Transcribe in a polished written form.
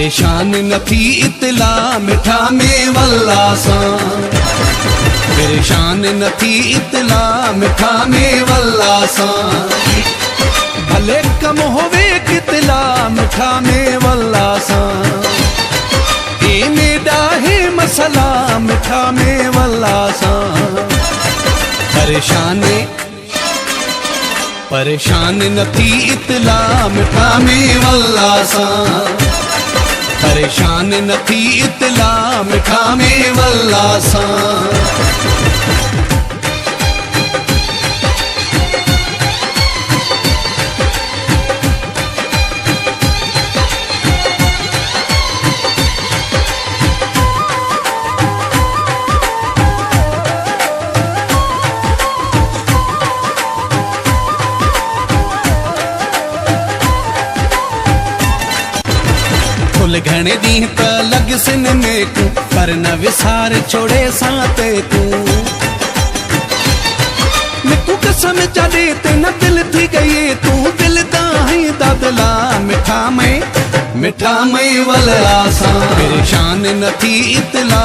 परेशान न थी इतला मिठा में वल्ला सां। परेशान न थी इतला मिठा में वल्ला सां। भले कम होवे कितला मिठा में वल्ला सां। मेडा है मसला मिठा में वल्ला सां। परेशान न थी इतला मिठा में वल्ला सां। परेशान न थी इतला मिठा में वल्ला सां। फुल घणे ॾींहं त लॻ सिन में तूं पर न विसार छोड़े सां ते तूं। तूं कसम चाॾे ते न दिल थी गई तूं दिल ताईं दादला मिठा में वल्ला सां। परेशान न थी इतला